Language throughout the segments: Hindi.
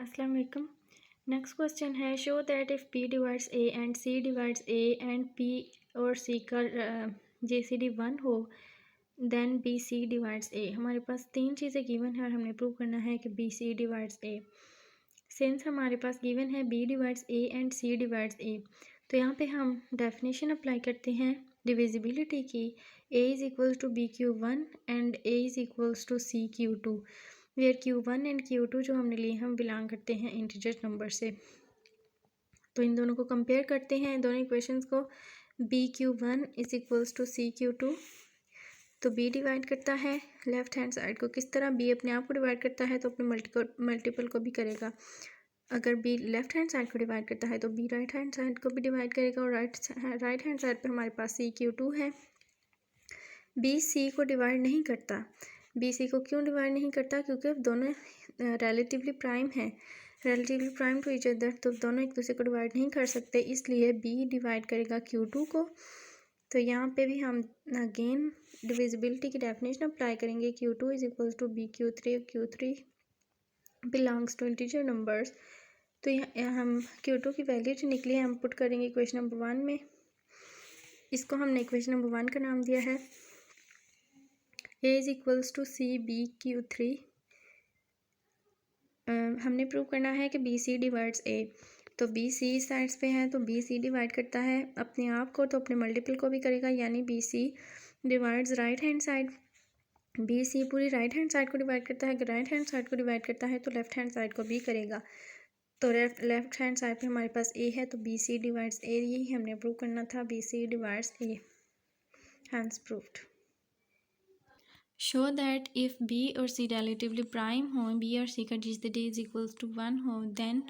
अस्सलाम वालेकुम। नेक्स्ट क्वेश्चन है, show that if P divides A and C divides A and P और C का GCD 1 हो देन BC डिवाइड्स A। हमारे पास तीन चीज़ें गिवन है और हमने प्रूव करना है कि BC डिवाइड्स A। सिंस हमारे पास गिवन है B divides A and C divides A, तो यहाँ पे हम डेफिनेशन अप्लाई करते हैं डिविजिबिलिटी की। A is equals to BQ1 and A is equals to CQ2, where Q1 and Q2 जो हमने लिए हम बिलोंग करते हैं इंटीजर नंबर से। तो इन दोनों को कंपेयर करते हैं, दोनों इक्वेशंस को। BQ1 is equals to CQ2, तो B डिवाइड करता है लेफ़्ट हैंड साइड को। किस तरह? B अपने आप को डिवाइड करता है तो अपने मल्टीपल को भी करेगा। अगर B लेफ़्ट हैंड साइड को डिवाइड करता है तो B राइट हैंड साइड को भी डिवाइड करेगा। और राइट हैंड साइड पे हमारे पास CQ2 है। B C को डिवाइड नहीं करता। B C को क्यों डिवाइड नहीं करता? क्योंकि अब दोनों रिलेटिवली प्राइम हैं, relatively prime to each other, तो दोनों एक दूसरे को डिवाइड नहीं कर सकते, इसलिए B डिवाइड करेगा Q2 को। तो यहाँ पे भी हम अगेन डिविजिबिलिटी की डेफिनेशन अप्लाई करेंगे। Q2 is equals to BQ3, Q3 belongs to integer numbers. तो यहाँ हम Q2 की वैल्यू जो निकली है हम पुट करेंगे इक्वेशन नंबर 1 में। इसको हमने इक्वेशन नंबर 1 का नाम दिया है A is equals to CBQ3। हमने प्रूव करना है कि BC डिवाइड्स A, तो BC साइड्स पे है तो BC डिवाइड करता है अपने आप को तो अपने मल्टीपल को भी करेगा, यानी BC divides right hand side. BC पूरी राइट हैंड साइड को डिवाइड करता है। अगर राइट हैंड साइड को डिवाइड करता है तो लेफ्ट हैंड साइड को भी करेगा। तो लेफ्ट हैंड साइड पे हमारे पास A है तो BC डिवाइड्स A, यही हमने प्रूव करना था, BC divides A। Hence proved. Show that if B और C रिलेटिवली प्राइम हो, B और C का GCD इज इक्वल्स टू 1 हो, then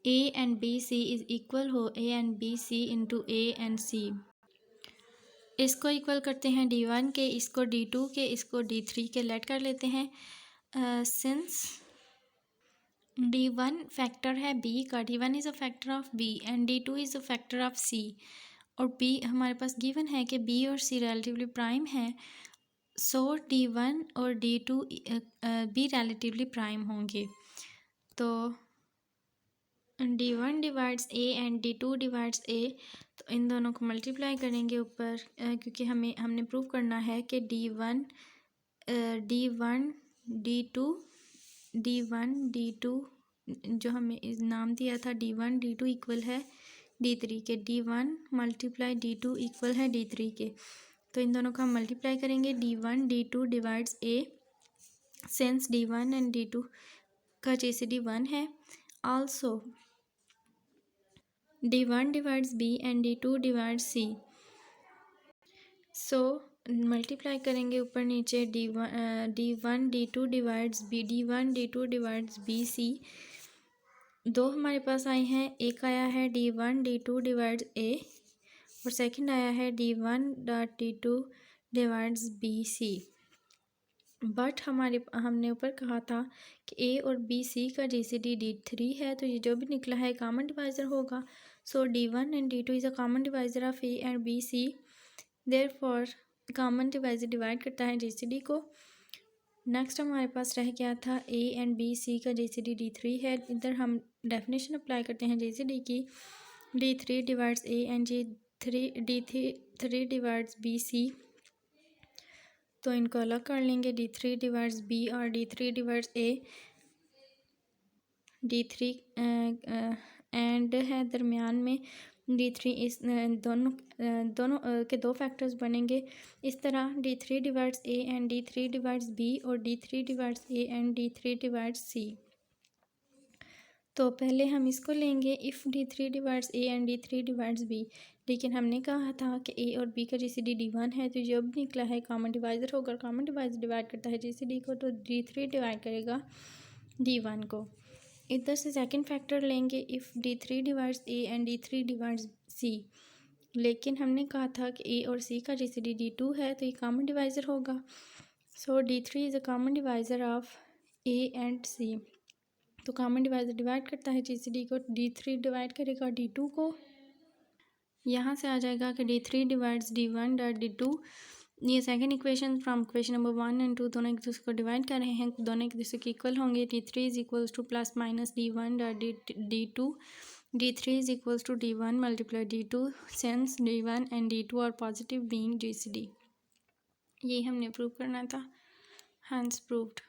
A and BC is equal हो A and BC into A and C। इसको इक्वल करते हैं D1 के, इसको D2 के, इसको D3 के। लेट कर लेते हैं। सिंस D1 फैक्टर है B का, D1 is a factor of B and D2 is a factor of C, और B हमारे पास गिवन है कि B और C रिलेटिवली प्राइम है, सो D1 और D2 भी रिलेटिवली प्राइम होंगे। तो D1 divides A and D2 divides A, तो इन दोनों को मल्टीप्लाई करेंगे ऊपर, क्योंकि हमने प्रूव करना है कि D1 D2 जो हमें नाम दिया था D1 D2 इक्वल है D3 के, D1 मल्टीप्लाई D2 इक्वल है D3 के। तो इन दोनों को हम मल्टीप्लाई करेंगे। D1 D2 divides A, since D1 and D2 का GCD 1 है। Also D1 divides B and D2 divides C। So multiply करेंगे ऊपर नीचे। D1 D2 divides B, D1 D2 divides BC। दो हमारे पास आए हैं, एक आया है D1 D2 डिवाइड्स A और सेकंड आया है D1 D2 divides BC। But हमने ऊपर कहा था कि A और BC का GCD D3 है, तो ये जो भी निकला है कॉमन डिवाइज़र होगा। सो D1 and D2 is a common divisor of A and BC, therefore common divisor divide करता है GCD को। नेक्स्ट हमारे पास रह गया था A एंड BC का GCD D3 है। इधर हम डेफिनेशन अप्लाई करते हैं GCD की। D3 divides A and D3 divides BC, तो इनको अलग कर लेंगे। D3 डिवाइड्स B और D3 divides A। D3 and है दरमियान में, D3 इस दोनों के दो फैक्टर्स बनेंगे। इस तरह D3 divides A and D3 divides B और D3 divides A and D3 divides C। तो पहले हम इसको लेंगे if D3 divides A and D3 divides B, लेकिन हमने कहा था कि A और B का GCD D1 है, तो जब निकला है कॉमन डिवाइज़र होकर, कॉमन डिवाइज़र डिवाइड करता है GCD को, तो D3 डिवाइड करेगा D1 को। इधर से सेकंड फैक्टर लेंगे if D3 divides A and D3 divides C, लेकिन हमने कहा था कि A और C का GCD D2 है, तो ये कॉमन डिवाइज़र होगा। सो D3 is a common divisor of A and C। तो कॉमन डिवाइज़र डिवाइड करता है GCD को, D3 डिवाइड करेगा D2 को। यहाँ से आ जाएगा कि D3 divides D1 dot D2, ये second equation from equation number 1 and 2 दोनों एक दूसरे को डिवाइड कर रहे हैं, दोनों एक दूसरे के इक्वल होंगे। d3 is equals to plus minus d1 d2, d3 is equals to d1 multiply d2 since d1 and d2 are positive being GCD। ये हमने प्रूव करना था, हैंस प्रूव्ड।